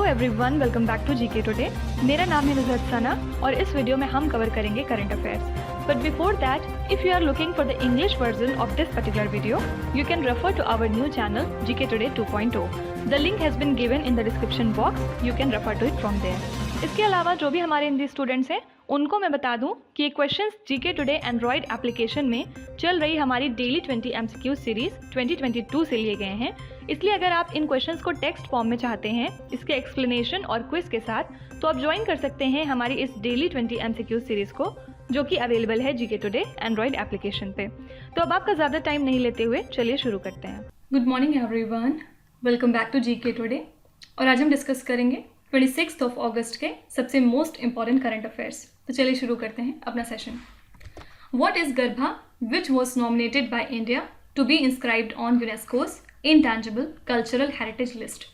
Everyone, welcome back to GK Today. मेरा नाम है नुज़हत सना और इस वीडियो में हम कवर करेंगे current affairs. But before that, if you are looking for the English version of this particular video, you can refer to our new channel GK Today 2.0। The link has been given in the description box, you can refer to it from there. इसके अलावा जो भी हमारे Hindi students हैं उनको मैं बता दूं कि ये questions GK today Android application में चल रही हमारी डेली 20 MCQ सीरीज 2022 से लिए गए हैं। इसलिए अगर आप इन क्वेश्चंस को टेक्स्ट फॉर्म में चाहते हैं इसके एक्सप्लेनेशन और क्विज के साथ, तो आप ज्वाइन कर सकते हैं हमारी इस डेली 20 MCQ सीरीज को, जो कि अवेलेबल है जीके टुडे एंड्रॉयड एप्लीकेशन पे। तो अब आपका ज़्यादा टाइम नहीं लेते हुए चलिए शुरू करते हैं। Good morning everyone, welcome back to GK Today. और आज हम डिस्कस करेंगे 26 अगस्त के सबसे मोस्ट इंपॉर्टेंट करंट अफेयर्स। तो चलिए शुरू करते हैं अपना session. What is Garba which was nominated by India to be inscribed on UNESCO's intangible cultural heritage list.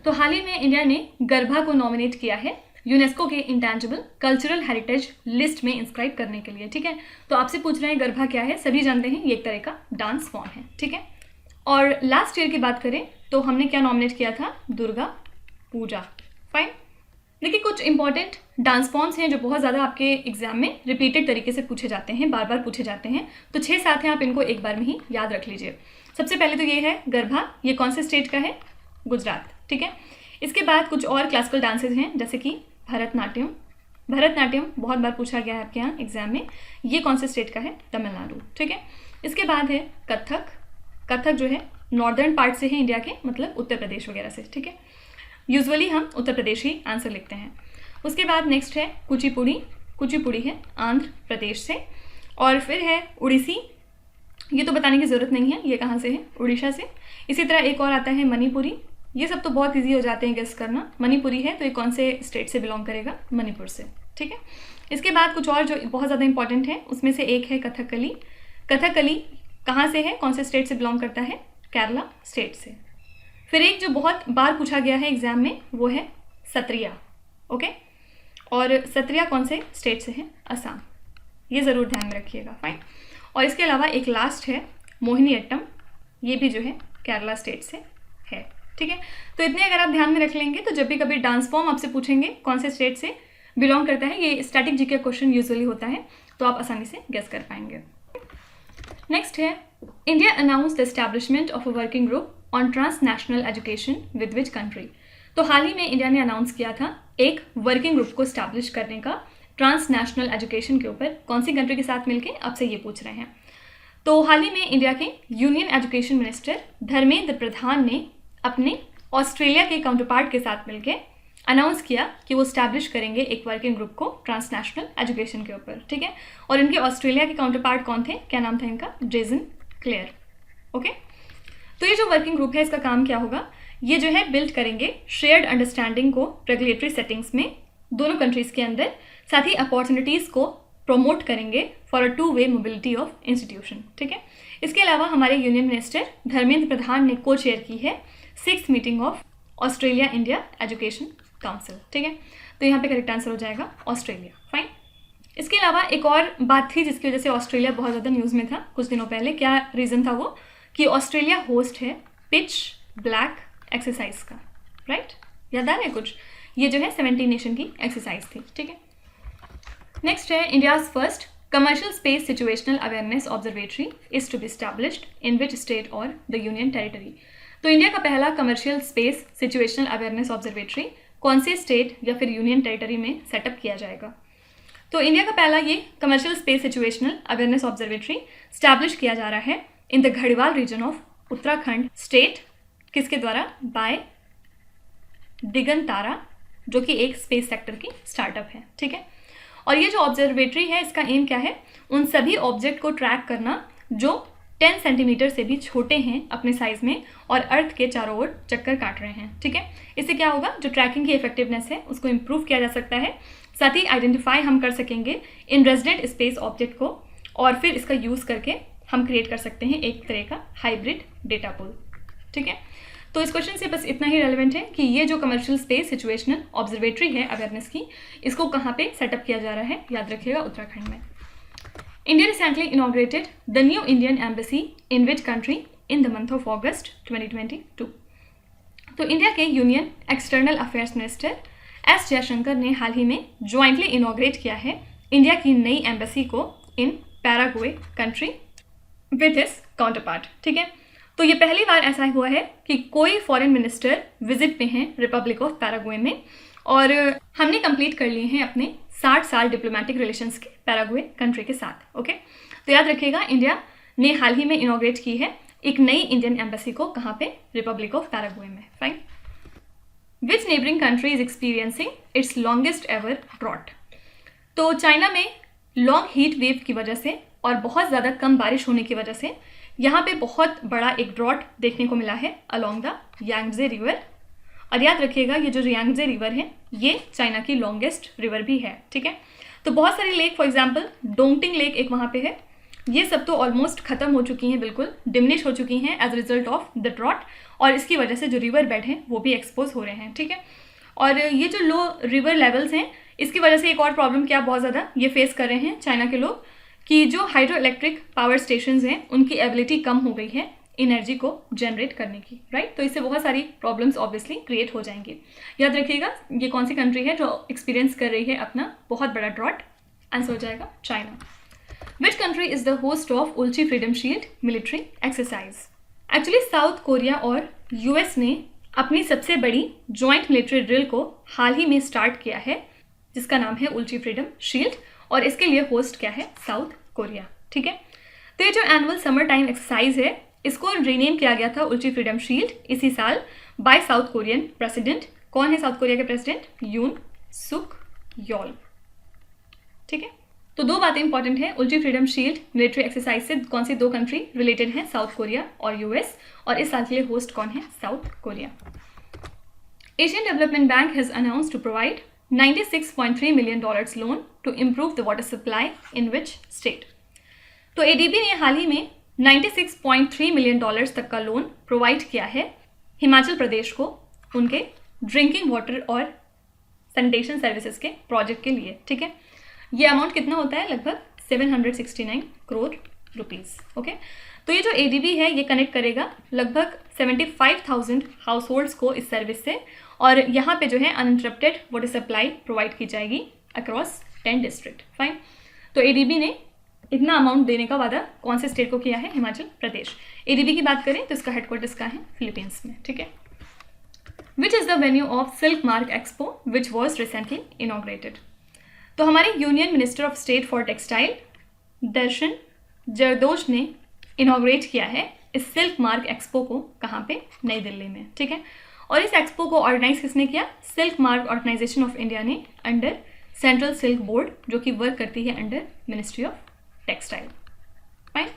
तो हाल ही में इंडिया ने गरभा को नॉमिनेट किया है यूनेस्को के इंटैंजिबल कल्चरल हेरिटेज लिस्ट में इंस्क्राइब करने के लिए। ठीक है, तो आपसे पूछ रहे हैं गरभा क्या है। सभी जानते हैं ये एक तरह का डांस फॉर्म है। ठीक है, और लास्ट ईयर की बात करें तो हमने क्या नॉमिनेट किया था, दुर्गा पूजा। फाइन। देखिए, कुछ इंपॉर्टेंट डांस फॉर्म्स हैं जो बहुत ज़्यादा आपके एग्जाम में रिपीटेड तरीके से पूछे जाते हैं, बार बार पूछे जाते हैं। तो 6-7 हैं, आप इनको एक बार में ही याद रख लीजिए। सबसे पहले तो ये है गरबा, ये कौन से स्टेट का है, गुजरात। ठीक है, इसके बाद कुछ और क्लासिकल डांसेज हैं जैसे कि भरतनाट्यम। भरतनाट्यम बहुत बार पूछा गया है आपके यहाँ एग्जाम में, ये कौन से स्टेट का है, तमिलनाडु। ठीक है, इसके बाद है कथक। कथक जो है नॉर्दर्न पार्ट से है इंडिया के, मतलब उत्तर प्रदेश वगैरह से। ठीक है, यूजुअली हम उत्तर प्रदेश ही आंसर लिखते हैं। उसके बाद नेक्स्ट है कुचिपुड़ी। कुचिपुड़ी है आंध्र प्रदेश से। और फिर है उड़ीसी, ये तो बताने की ज़रूरत नहीं है ये कहाँ से है, उड़ीसा से। इसी तरह एक और आता है मणिपुरी। ये सब तो बहुत ईजी हो जाते हैं गेस करना। मणिपुरी है तो ये कौन से स्टेट से बिलोंग करेगा, मणिपुर से। ठीक है, इसके बाद कुछ और जो बहुत ज़्यादा इंपॉर्टेंट है, उसमें से एक है कथकली। कथकली कहाँ से है, कौन से स्टेट से बिलोंग करता है, केरला स्टेट से। फिर एक जो बहुत बार पूछा गया है एग्जाम में वो है सत्रिया। ओके, और सत्रिया कौन से स्टेट से है, असम। ये ज़रूर ध्यान में रखिएगा। फाइन। और इसके अलावा एक लास्ट है मोहिनीअट्टम, ये भी जो है केरला स्टेट से है। ठीक है, तो इतने अगर आप ध्यान में रख लेंगे तो जब भी कभी डांस फॉर्म आपसे पूछेंगे कौन से स्टेट से बिलोंग करता है, ये स्टैटिक जीके क्वेश्चन यूजुअली होता है, तो आप आसानी से गेस कर पाएंगे। नेक्स्ट है India announce the establishment of a working group on transnational education with which country. तो हाल ही में इंडिया ने अनाउंस किया था एक वर्किंग ग्रुप को स्टैब्लिश करने का ट्रांसनेशनल एजुकेशन के ऊपर। कौन सी कंट्री के साथ मिलके, आपसे ये पूछ रहे हैं। तो हाल ही में इंडिया के union education minister Dharmendra Pradhan ने अपने ऑस्ट्रेलिया के काउंटरपार्ट के साथ मिलके अनाउंस किया कि वो स्टैब्लिश करेंगे एक वर्किंग ग्रुप को ट्रांसनेशनल एजुकेशन के ऊपर। ठीक है, और इनके ऑस्ट्रेलिया के काउंटरपार्ट कौन थे, क्या नाम था इनका, जेसन क्लेयर। ओके, तो ये जो वर्किंग ग्रुप है इसका काम क्या होगा, ये जो है बिल्ड करेंगे शेयर्ड अंडरस्टैंडिंग को रेगुलेटरी सेटिंग्स में दोनों कंट्रीज़ के अंदर, साथ ही अपॉर्चुनिटीज़ को प्रमोट करेंगे for a two way mobility of institution. ठीक है, इसके अलावा हमारे यूनियन मिनिस्टर धर्मेंद्र प्रधान ने को चेयर की है 6th meeting of Australia India education council. ठीक है, तो यहाँ पे करेक्ट आंसर हो जाएगा ऑस्ट्रेलिया। फाइन। इसके अलावा एक और बात थी जिसकी वजह से ऑस्ट्रेलिया बहुत ज़्यादा न्यूज़ में था कुछ दिनों पहले। क्या रीज़न था वो, कि ऑस्ट्रेलिया होस्ट है पिच ब्लैक एक्सरसाइज का। राइट, याद आ रहा है कुछ, ये जो है 17 नेशन की एक्सरसाइज थी। ठीक है, नेक्स्ट है India's first commercial space situational awareness observatory is to be established in which state और द यूनियन टेरिटरी। तो इंडिया का पहला commercial space situational awareness observatory कौन से स्टेट या फिर यूनियन टेरिटरी में सेटअप किया जाएगा। तो इंडिया का पहला ये commercial space situational awareness observatory establish किया जा रहा है in the Garhwal region of Uttarakhand state. किसके द्वारा, बाय दिगंतारा, जो कि एक स्पेस सेक्टर की स्टार्टअप है। ठीक है, और ये जो ऑब्जर्वेटरी है इसका एम क्या है, उन सभी ऑब्जेक्ट को ट्रैक करना जो 10 सेंटीमीटर से भी छोटे हैं अपने साइज में और अर्थ के चारों ओर चक्कर काट रहे हैं। ठीक है, इससे क्या होगा, जो ट्रैकिंग की इफेक्टिवनेस है उसको इम्प्रूव किया जा सकता है, साथ ही आइडेंटिफाई हम कर सकेंगे इन रेजिडेंट स्पेस ऑब्जेक्ट को, और फिर इसका यूज़ करके हम क्रिएट कर सकते हैं एक तरह का हाइब्रिड डेटा पूल। ठीक है, तो इस क्वेश्चन से बस इतना ही रेलेवेंट है कि ये जो कमर्शियल स्पेस सिचुएशनल ऑब्जर्वेटरी है अवेयरनेस की, इसको कहाँ पे सेटअप किया जा रहा है, याद रखिएगा उत्तराखंड में। India recently inaugurated the new Indian embassy in which country in the month of अगस्त 2022। तो इंडिया के union external affairs minister S Jaishankar ने हाल ही में ज्वाइंटली इनॉग्रेट किया है इंडिया की नई एम्बेसी को in Paraguay country with his counterpart. ठीक है, तो ये पहली बार ऐसा हुआ है कि कोई फॉरेन मिनिस्टर विजिट पे हैं रिपब्लिक ऑफ पैराग्वे में, और हमने कंप्लीट कर लिए हैं अपने 60 साल डिप्लोमेटिक रिलेशंस के पैराग्वे कंट्री के साथ। ओके, तो याद रखिएगा इंडिया ने हाल ही में इनॉग्रेट की है एक नई इंडियन एम्बेसी को, कहाँ पे? रिपब्लिक ऑफ पैराग्वे में। Fine. Which neighbouring country is experiencing its longest ever drought? तो चाइना में लॉन्ग हीट वेव की वजह से और बहुत ज़्यादा कम बारिश होने की वजह से यहाँ पे बहुत बड़ा एक ड्रॉट देखने को मिला है अलोंग द यांगजे रिवर। और याद रखिएगा ये जो यांगजे रिवर है ये चाइना की लॉन्गेस्ट रिवर भी है। ठीक है, तो बहुत सारी लेक, फॉर एग्जांपल डोंगटिंग लेक एक वहाँ पे है, ये सब तो ऑलमोस्ट ख़त्म हो चुकी हैं, बिल्कुल डिमिनिश हो चुकी हैं as result of the drought, और इसकी वजह से जो रिवर बेड हैं वो भी एक्सपोज हो रहे हैं। ठीक है, और ये जो लो रिवर लेवल्स हैं इसकी वजह से एक और प्रॉब्लम क्या बहुत ज़्यादा ये फेस कर रहे हैं चाइना के लोग, कि जो हाइड्रो इलेक्ट्रिक पावर स्टेशंस हैं उनकी एबिलिटी कम हो गई है एनर्जी को जनरेट करने की। राइट, तो इससे बहुत सारी प्रॉब्लम्स ऑब्वियसली क्रिएट हो जाएंगी। याद रखिएगा ये कौन सी कंट्री है जो एक्सपीरियंस कर रही है अपना बहुत बड़ा ड्रॉट? आंसर हो जाएगा China. Which country is the host of Ulchi Freedom Shield military exercise? Actually South Korea और यूएस ने अपनी सबसे बड़ी जॉइंट मिलिट्री ड्रिल को हाल ही में स्टार्ट किया है जिसका नाम है उल्ची फ्रीडम शील्ड, और इसके लिए होस्ट क्या है? South Korea. ठीक है, तो ये जो एनुअल समर टाइम एक्सरसाइज है इसको रीनेम किया गया था उल्ची फ्रीडम शील्ड इसी साल बाय साउथ कोरियन प्रेसिडेंट। कौन है साउथ कोरिया के प्रेसिडेंट? यून सुक योल। ठीक है, तो दो बातें इंपॉर्टेंट हैं। Ulchi Freedom Shield military exercise से कौन सी दो कंट्री रिलेटेड हैं? साउथ कोरिया और यूएस, और इस साल के लिए होस्ट कौन है? South Korea. Asian Development Bank has announced to provide $96.3 million loan to improve the water supply in which state? तो एडीबी ने हाल ही में $96.3 million तक का लोन प्रोवाइड किया है हिमाचल प्रदेश को उनके ड्रिंकिंग वाटर और सैनिटेशन सर्विसेज के प्रोजेक्ट के लिए। ठीक है, ये अमाउंट कितना होता है? लगभग 769 करोड़ रुपीस। ओके, तो ये जो एडीबी है ये कनेक्ट करेगा लगभग 75,000 हाउस होल्ड्स को इस सर्विस से, और यहाँ पे जो है अनइंटरप्टेड वाटर सप्लाई प्रोवाइड की जाएगी अक्रॉस 10 डिस्ट्रिक्ट। फाइन, तो एडीबी ने इतना अमाउंट देने का वादा कौन से स्टेट को किया है? हिमाचल प्रदेश। एडीबी की बात करें तो इसका हेडक्वार्टर्स कहाँ है? फिलीपींस में। ठीक है, which is the venue of silk mark expo which was recently inaugurated? तो हमारे union minister of state for textile Darshana Jardosh ने इनॉग्रेट किया है इस सिल्क मार्क एक्सपो को। कहाँ पे? नई दिल्ली में। ठीक है, और इस एक्सपो को ऑर्गेनाइज किसने किया? Silk Mark Organisation of India ने अंडर सेंट्रल सिल्क बोर्ड, जो कि वर्क करती है under Ministry of Textile. Fine,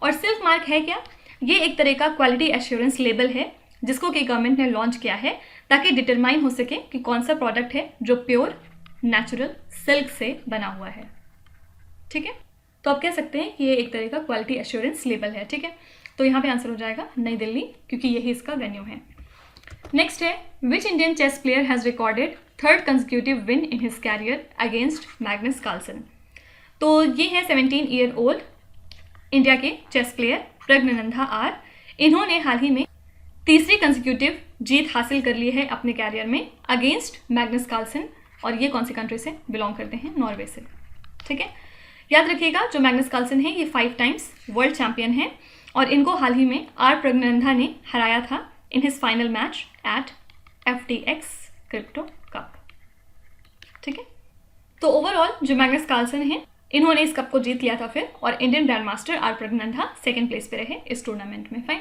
और सिल्क मार्क है क्या? ये एक तरह का क्वालिटी एश्योरेंस लेबल है जिसको कि गवर्नमेंट ने लॉन्च किया है ताकि डिटरमाइन हो सके कि कौन सा प्रोडक्ट है जो प्योर नेचुरल सिल्क से बना हुआ है। ठीक है, तो आप कह सकते हैं कि ये एक तरह का क्वालिटी एश्योरेंस लेबल है। ठीक है, तो यहाँ पे आंसर हो जाएगा नई दिल्ली, क्योंकि यही इसका वेन्यू है। नेक्स्ट है which Indian chess player has recorded third consecutive win in his career against Magnus Carlsen? तो ये है 17 ईयर ओल्ड इंडिया के चेस प्लेयर प्रज्ञानंदा आर। इन्होंने हाल ही में तीसरी कंसेक्यूटिव जीत हासिल कर ली है अपने कैरियर में अगेंस्ट मैग्नस कार्लसन, और ये कौन सी कंट्री से बिलोंग करते हैं? नॉर्वे से। ठीक है, याद रखिएगा जो मैग्नस कार्लसन है ये 5 टाइम्स वर्ल्ड चैंपियन है, और इनको हाल ही में आर प्रज्ञानंदा ने हराया था in his final match at FTX crypto cup. ठीक है, तो ओवरऑल जो मैग्नस कार्लसन है इन्होंने इस कप को जीत लिया था फिर, और Indian grandmaster R Praggnanandhaa second place पे रहे इस टूर्नामेंट में। फाइन,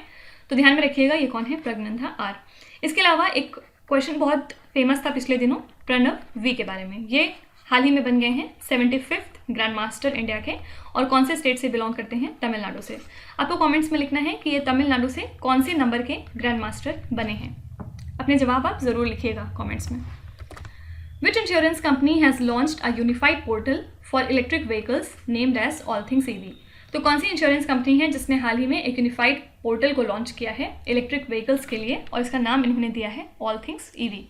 तो ध्यान में रखिएगा ये कौन है? प्रज्ञानंदा आर। इसके अलावा एक क्वेश्चन बहुत फेमस था पिछले दिनों प्रणव वी के बारे में। ये हाल ही में बन गए हैं 75th ग्रैंड मास्टर इंडिया के, और कौन से स्टेट से बिलोंग करते हैं? तमिलनाडु से। आपको कमेंट्स में लिखना है कि ये तमिलनाडु से कौन से नंबर के ग्रैंड मास्टर बने हैं। अपने जवाब आप ज़रूर लिखिएगा कमेंट्स में। Which insurance company has launched a unified portal for electric vehicles named as All Things EV? तो कौन सी इंश्योरेंस कंपनी है जिसने हाल ही में एक यूनिफाइड पोर्टल को लॉन्च किया है इलेक्ट्रिक व्हीकल्स के लिए, और इसका नाम इन्होंने दिया है ऑल थिंग्स ईवी?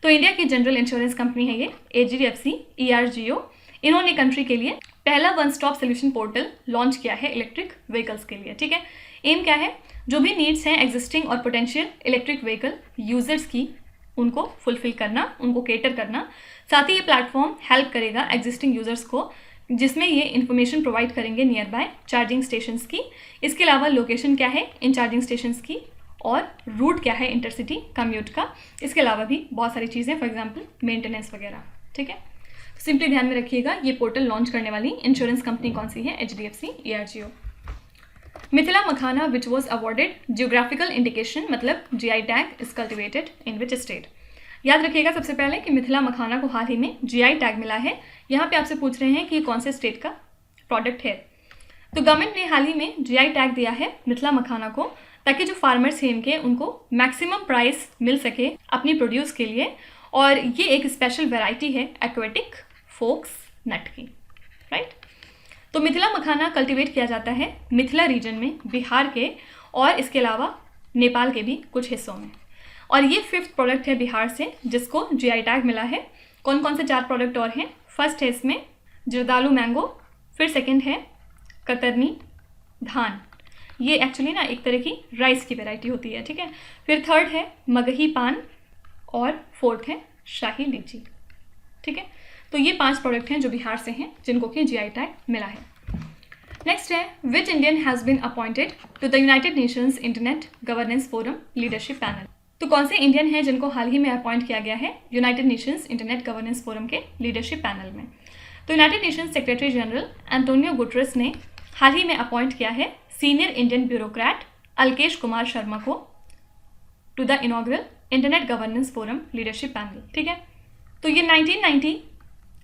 तो इंडिया की जनरल इंश्योरेंस कंपनी है ये HDFC ERGO। इन्होंने कंट्री के लिए पहला one stop solution portal launch किया है इलेक्ट्रिक व्हीकल्स के लिए। ठीक है, एम क्या है? जो भी नीड्स हैं एग्जिस्टिंग और पोटेंशियल इलेक्ट्रिक व्हीकल यूजर्स की, उनको फुलफिल करना, उनको केटर करना। साथ ही ये प्लेटफॉर्म हेल्प करेगा एग्जिस्टिंग यूजर्स को, जिसमें ये इन्फॉर्मेशन प्रोवाइड करेंगे नियर बाय चार्जिंग स्टेशंस की। इसके अलावा लोकेशन क्या है इन चार्जिंग स्टेशंस की और रूट क्या है इंटरसिटी कम्यूट का। इसके अलावा भी बहुत सारी चीज़ें, फॉर एग्जांपल मेंटेनेंस वगैरह। ठीक है, तो सिंपली ध्यान में रखिएगा ये पोर्टल लॉन्च करने वाली इंश्योरेंस कंपनी कौन सी है? HDFC ERGO। Mithila makhana which was awarded geographical indication, मतलब GI tag is cultivated in which state. याद रखिएगा सबसे पहले कि मिथिला मखाना को हाल ही में GI टैग मिला है। यहाँ पे आपसे पूछ रहे हैं कि कौन से स्टेट का प्रोडक्ट है। तो गवर्नमेंट ने हाल ही में GI टैग दिया है मिथिला मखाना को, ताकि जो फार्मर्स हैं इनके, उनको मैक्सिमम प्राइस मिल सके अपनी प्रोड्यूस के लिए। और ये एक स्पेशल वैरायटी है एक्वेटिक फोक्स नट की, राइट। तो मिथिला मखाना कल्टीवेट किया जाता है मिथिला रीजन में, बिहार के और इसके अलावा नेपाल के भी कुछ हिस्सों में। और ये 5th प्रोडक्ट है बिहार से जिसको GI टैग मिला है। कौन कौन से 4 प्रोडक्ट और हैं? फर्स्ट है इसमें जर्दालू मैंगो, फिर सेकंड है कतरनी धान, ये एक्चुअली ना एक तरह की राइस की वैरायटी होती है, ठीक है। फिर थर्ड है मगही पान और फोर्थ है शाही लीची, ठीक है। तो ये 5 प्रोडक्ट हैं जो बिहार से हैं जिनको कि GI टैग मिला है। नेक्स्ट है which Indian has been appointed to the United Nations internet governance forum leadership panel. तो कौन से इंडियन हैं जिनको हाल ही में अपॉइंट किया गया है United Nations internet governance forum के लीडरशिप पैनल में? तो United Nations secretary general Antonio Guterres ने हाल ही में अपॉइंट किया है senior Indian bureaucrat Alkesh Kumar Sharma को to the inaugural internet governance forum leadership panel, ठीक है। तो ये 1990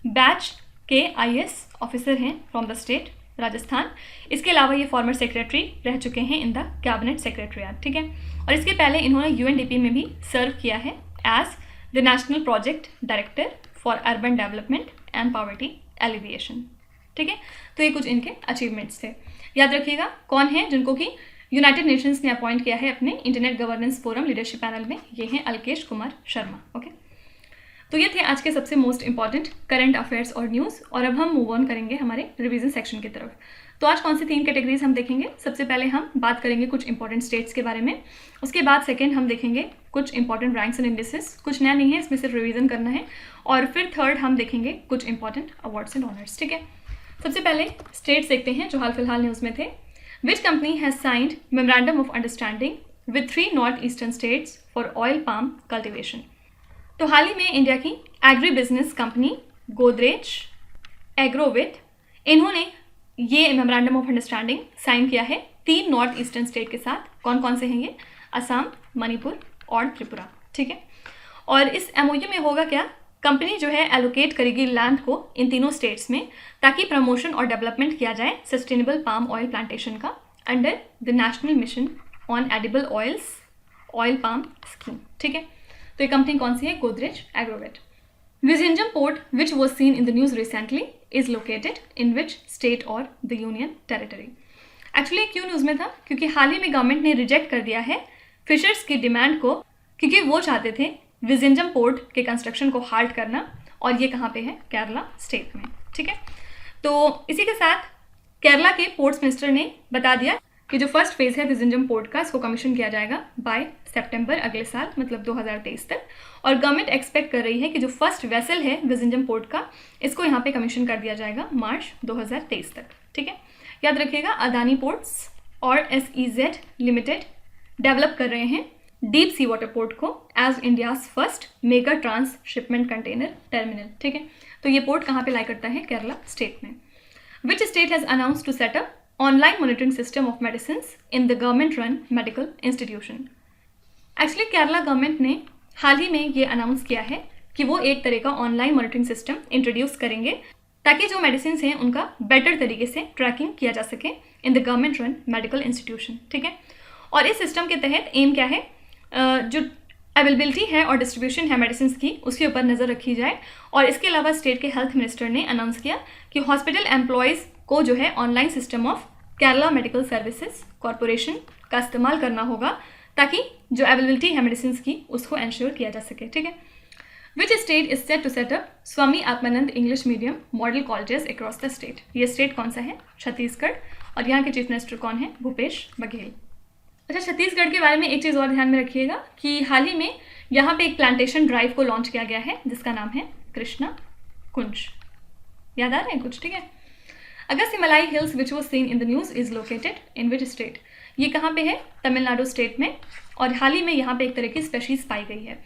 बैच के IAS ऑफिसर हैं फ्रॉम द स्टेट राजस्थान। इसके अलावा ये फॉर्मर सेक्रेटरी रह चुके हैं इन द कैबिनेट सेक्रेटरीट, ठीक है। और इसके पहले इन्होंने UNDP में भी सर्व किया है as the national project director for urban development and poverty alleviation, ठीक है। तो ये कुछ इनके अचीवमेंट्स थे। याद रखिएगा कौन है जिनको कि यूनाइटेड नेशंस ने अपॉइंट किया है अपने internet governance forum leadership panel में, ये हैं अलकेश कुमार शर्मा, ओके। तो ये थे आज के सबसे मोस्ट इंपॉर्टेंट करंट अफेयर्स और न्यूज़। और अब हम मूव ऑन करेंगे हमारे रिवीजन सेक्शन की तरफ। तो आज कौन सी 3 कैटेगरीज हम देखेंगे? सबसे पहले हम बात करेंगे कुछ इंपॉर्टेंट स्टेट्स के बारे में, उसके बाद सेकंड हम देखेंगे कुछ इंपॉर्टेंट रैंक्स एंड इंडिसेस, कुछ नया नहीं है इसमें, सिर्फ रिवीजन करना है। और फिर थर्ड हम देखेंगे कुछ इंपॉर्टेंट अवार्ड्स एंड ऑनर्स, ठीक है। सबसे पहले स्टेट्स देखते हैं जो हाल फिलहाल न्यूज़ में थे। Which company has signed memorandum of understanding with 3 north eastern states for oil palm cultivation. तो हाल ही में इंडिया की एग्री बिजनेस कंपनी गोदरेज एग्रोविथ, इन्होंने ये मेमोरेंडम ऑफ अंडरस्टैंडिंग साइन किया है 3 नॉर्थ ईस्टर्न स्टेट के साथ। कौन कौन से हैं ये? असम, मणिपुर और त्रिपुरा, ठीक है। और इस MOU में होगा क्या? कंपनी जो है एलोकेट करेगी लैंड को इन तीनों स्टेट्स में, ताकि प्रमोशन और डेवलपमेंट किया जाए सस्टेनेबल पाम ऑयल प्लांटेशन का under the national mission on edible oils oil palm scheme, ठीक है। तो ये कंपनी कौन सी है? Godrej Agrovet. Vizhinjam port which was seen in the news recently is located in which state और द यूनियन टेरिटरी। एक्चुअली क्यों news में था? क्योंकि हाल ही में गवर्नमेंट ने रिजेक्ट कर दिया है फिशर्स की डिमांड को, क्योंकि वो चाहते थे विजिंजम पोर्ट के कंस्ट्रक्शन को हाल्ट करना, और ये कहाँ पे है? केरला स्टेट में, ठीक है। तो इसी के साथ केरला के पोर्ट्स मिनिस्टर ने बता दिया कि जो फर्स्ट फेज़ है विजिंजम पोर्ट का, इसको कमीशन किया जाएगा बाय सितंबर अगले साल, मतलब 2023 तक। और गवर्नमेंट एक्सपेक्ट कर रही है कि जो फर्स्ट वेसल है विजिंजम पोर्ट का, इसको यहाँ पे कमीशन कर दिया जाएगा मार्च 2023 तक, ठीक है। याद रखिएगा अदानी पोर्ट्स और SEZ लिमिटेड डेवलप कर रहे हैं डीप सी वाटर पोर्ट को as India's first mega transshipment container terminal, ठीक है। तो ये पोर्ट कहाँ पे लाई करता है? केरला स्टेट में। Which state has announce to set up online monitoring system of medicine in the government run medical institution. Actually Kerala government ने हाल ही में ये अनाउंस किया है कि वो एक तरह का ऑनलाइन मॉनिटरिंग सिस्टम इंट्रोड्यूस करेंगे, ताकि जो मेडिसिन हैं उनका बेटर तरीके से ट्रैकिंग किया जा सके इन the government run medical institution, ठीक है। और इस सिस्टम के तहत एम क्या है? जो अवेलेबिलिटी है और डिस्ट्रीब्यूशन है मेडिसिन की, उसके ऊपर नज़र रखी जाए। और इसके अलावा स्टेट के हेल्थ मिनिस्टर ने अनाउंस किया कि हॉस्पिटल एम्प्लॉयज़ को जो है online system of Kerala medical services corporation का इस्तेमाल करना होगा, ताकि जो अवेलेबिलिटी है मेडिसिन की उसको इंश्योर किया जा सके, ठीक है। Which state is set to set up Swami Atmanand English medium model colleges across the state. ये स्टेट कौन सा है? छत्तीसगढ़। और यहाँ के चीफ मिनिस्टर कौन है? भूपेश बघेल। अच्छा, छत्तीसगढ़ के बारे में एक चीज़ और ध्यान में रखिएगा कि हाल ही में यहाँ पे एक प्लांटेशन ड्राइव को लॉन्च किया गया है जिसका नाम है कृष्णा कुंज। याद आ रहा है कुछ? ठीक है। Agastya Himalaya hills which was seen in the news is located in which state? ये कहाँ पे है? तमिलनाडु स्टेट में। और हाल ही में यहाँ पे एक तरह की स्पेशीज पाई गई है।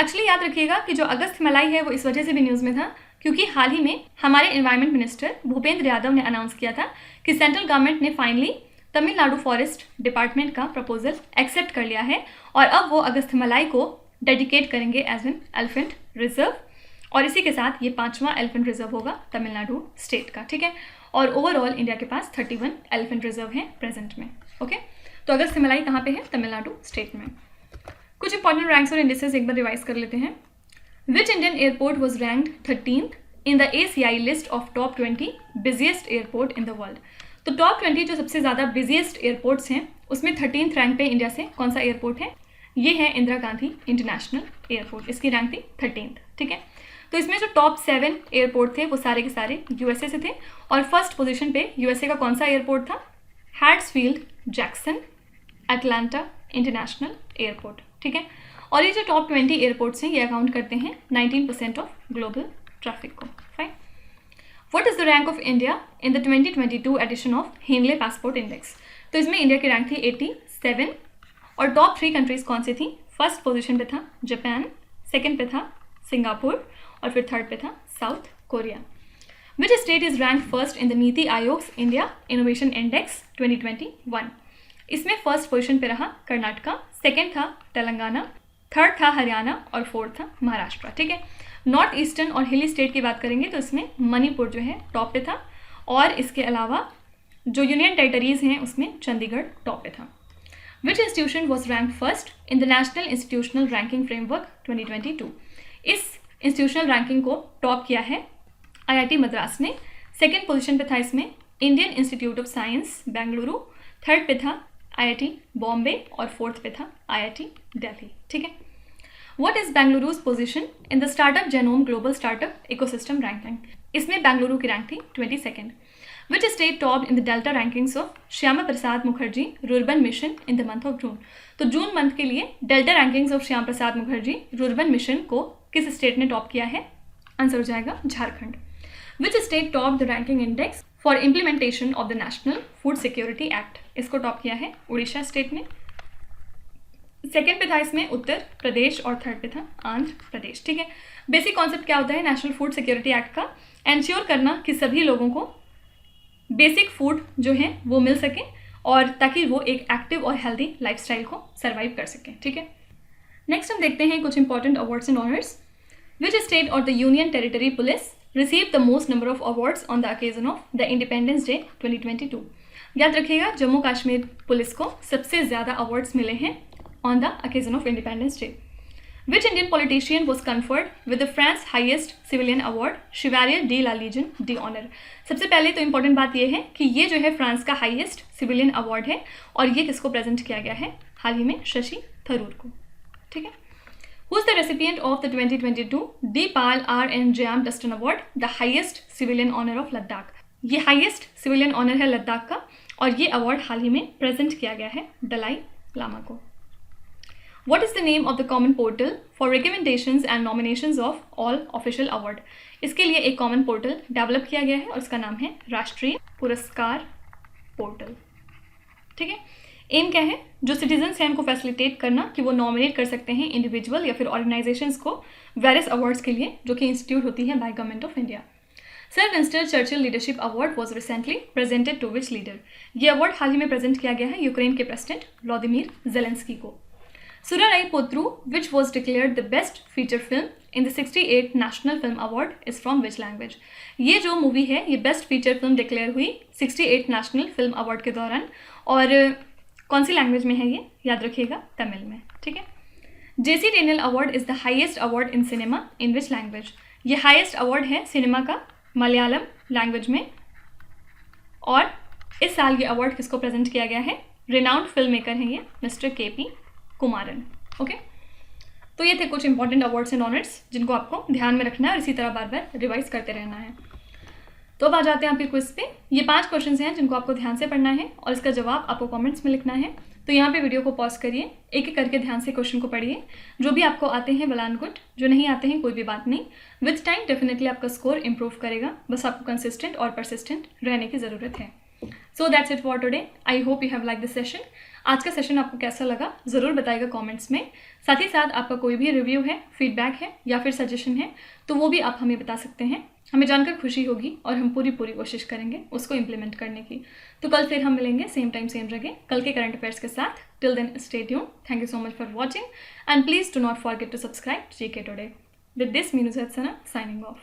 एक्चुअली याद रखिएगा कि जो अगस्त हिमालय है वो इस वजह से भी न्यूज़ में था क्योंकि हाल ही में हमारे एनवायरमेंट मिनिस्टर भूपेंद्र यादव ने अनाउंस किया था कि सेंट्रल गवर्नमेंट ने फाइनली तमिलनाडु फॉरेस्ट डिपार्टमेंट का प्रपोजल एक्सेप्ट कर लिया है और अब वो अगस्त हिमालय को डेडिकेट करेंगे एज एन एलिफेंट रिजर्व। और इसी के साथ ये 5वां एलिफेंट रिजर्व होगा तमिलनाडु स्टेट का। ठीक है। और ओवरऑल इंडिया के पास 31 एलिफेंट रिजर्व हैं प्रेजेंट में। ओके, तो अगस्त हिमालय कहाँ पे है? तमिलनाडु स्टेट में। कुछ इंपॉर्टेंट रैंक्स और इंडिसेस एक बार रिवाइज कर लेते हैं। Which Indian airport was ranked 13th in the ACI list of top 20 busiest airport in the world? तो टॉप 20 जो सबसे ज़्यादा बिजिएस्ट एयरपोर्ट्स हैं उसमें 13th रैंक पे इंडिया से कौन सा एयरपोर्ट है? ये है इंदिरा गांधी इंटरनेशनल एयरपोर्ट। इसकी रैंक थी 13th। ठीक है। तो इसमें जो टॉप 7 एयरपोर्ट थे वो सारे के सारे USA से थे और फर्स्ट पोजीशन पे USA का कौन सा एयरपोर्ट था? हैट्सफील्ड जैक्सन अटलांटा इंटरनेशनल एयरपोर्ट। ठीक है। और ये जो टॉप 20 एयरपोर्ट्स हैं ये अकाउंट करते हैं 19% ऑफ ग्लोबल ट्रैफिक को। Fine. What is the rank of India in the 2022 edition of Henley Passport Index? तो इसमें इंडिया की रैंक थी 87 और टॉप 3 कंट्रीज कौन सी थी? फर्स्ट पोजीशन पे था जापान, सेकंड पे था सिंगापुर और फिर थर्ड पे था south Korea. Which state is rank first in the NITI Aayog India innovation index 2021? इसमें फर्स्ट पोजीशन पे रहा कर्नाटका, सेकंड था तेलंगाना, थर्ड था हरियाणा और फोर्थ था महाराष्ट्र। ठीक है। नॉर्थ ईस्टर्न और हिली स्टेट की बात करेंगे तो इसमें मणिपुर जो है टॉप पे था और इसके अलावा जो यूनियन टेरिटरीज हैं उसमें चंडीगढ़ टॉप पे था। विच institution was rank first in the national institutional ranking framework 2022? इस इंस्टीट्यूशनल रैंकिंग को टॉप किया है IIT मद्रास ने। सेकेंड पोजीशन पे था इसमें Indian institute of science Bengaluru, third पे था IIT बॉम्बे और फोर्थ पे था IIT दिल्ली। ठीक है। What is Bengaluru's position in the startup genome global startup ecosystem ranking? इसमें बेंगलुरु की रैंक थी 22nd। Which state top in the delta rankings of Shyama Prasad Mukherjee rurban mission in the month of June? तो June month के लिए delta rankings of Shyama Prasad Mukherjee rurban mission को किस state ने top किया है? आंसर हो जाएगा झारखंड। विच state top the ranking index for implementation of the national food security act? इसको टॉप किया है उड़ीसा स्टेट ने। सेकेंड पे था इसमें उत्तर प्रदेश और थर्ड पे था आंध्र प्रदेश। ठीक है। बेसिक कॉन्सेप्ट क्या होता है नेशनल फूड सिक्योरिटी एक्ट का? एंश्योर करना कि सभी लोगों को बेसिक फूड जो है वो मिल सके और ताकि वो एक एक्टिव और हेल्दी लाइफस्टाइल को सर्वाइव कर सकें। ठीक है। नेक्स्ट हम देखते हैं कुछ important awards and honours. Which state और the union territory police receive the most number of awards on the occasion of the independence day 2022? याद रखिएगा जम्मू कश्मीर पुलिस को सबसे ज़्यादा अवार्ड्स मिले हैं on the occasion of independence day. Which Indian politician was conferred with the France highest civilian award Chevalier de la Légion d'honneur? सबसे पहले तो इम्पोर्टेंट बात यह है कि ये जो है फ्रांस का हाईएस्ट सिविलियन अवार्ड है और ये किसको प्रेजेंट किया गया है? हाल ही में शशि थरूर को। ठीक है। Who is the recipient of the 2022 Deepal R.N. Jayam Dustin Award, the highest civilian honor of Ladakh? ये हाईएस्ट सिविलियन ऑनर है लद्दाख का और ये अवार्ड हाल ही में प्रेजेंट किया गया है दलाई लामा को। What is the name of the common portal for recommendations and nominations of all official award? इसके लिए एक कॉमन पोर्टल डेवलप किया गया है और इसका नाम है राष्ट्रीय पुरस्कार पोर्टल। ठीक है। एम क्या है? जो सिटीजन्स हैं उनको फैसिलिटेट करना कि वो नॉमिनेट कर सकते हैं इंडिविजुअल या फिर ऑर्गेनाइजेशंस को वेरियस अवार्ड्स के लिए जो कि इंस्टीट्यूट होती है by Government of India. Sir Winston Churchill Leadership Award was recently presented to which leader? ये अवार्ड हाल ही में प्रेजेंट किया गया है यूक्रेन के प्रेसिडेंट व्लादिमीर जेलेंस्की को। सुराराई Pottru which was declared the best feature film in the 68th National Film Award is from which language? ये जो मूवी है ये बेस्ट फीचर फिल्म डिक्लेयर हुई 68th नेशनल फिल्म अवार्ड के दौरान और कौन सी लैंग्वेज में है ये? याद रखिएगा तमिल में। ठीक है। JC Daniel award is the highest award in cinema in which language? ये हाईएस्ट अवार्ड है सिनेमा का मलयालम लैंग्वेज में और इस साल ये अवार्ड किसको प्रेजेंट किया गया है? रिनाउंड फिल्म मेकर हैं ये मिस्टर KP कुमारन। ओके। तो ये थे कुछ इंपॉर्टेंट अवार्ड्स एंड ऑनर्स जिनको आपको ध्यान में रखना है और इसी तरह बार बार रिवाइज करते रहना है। तो अब आ जाते हैं आपके क्विज पे। ये 5 क्वेश्चंस हैं जिनको आपको ध्यान से पढ़ना है और इसका जवाब आपको कमेंट्स में लिखना है। तो यहाँ पे वीडियो को पॉज करिए, एक एक करके ध्यान से क्वेश्चन को पढ़िए। जो भी आपको आते हैं वेल एंड गुड, जो नहीं आते हैं कोई भी बात नहीं। विथ टाइम डेफिनेटली आपका स्कोर इंप्रूव करेगा, बस आपको कंसिस्टेंट और परसिस्टेंट रहने की ज़रूरत है। So that's it for today. I hope you have like this session. आज का सेशन आपको कैसा लगा ज़रूर बताइएगा कमेंट्स में। साथ ही साथ आपका कोई भी रिव्यू है, फीडबैक है या फिर सजेशन है तो वो भी आप हमें बता सकते हैं। हमें जानकर खुशी होगी और हम पूरी कोशिश करेंगे उसको इम्प्लीमेंट करने की। तो कल फिर हम मिलेंगे सेम टाइम सेम जगह कल के करंट अफेयर्स के साथ। Till then stay tuned. Thank you so much for watching and please do not forget to subscribe GK Today. With this Meenu Sana signing of.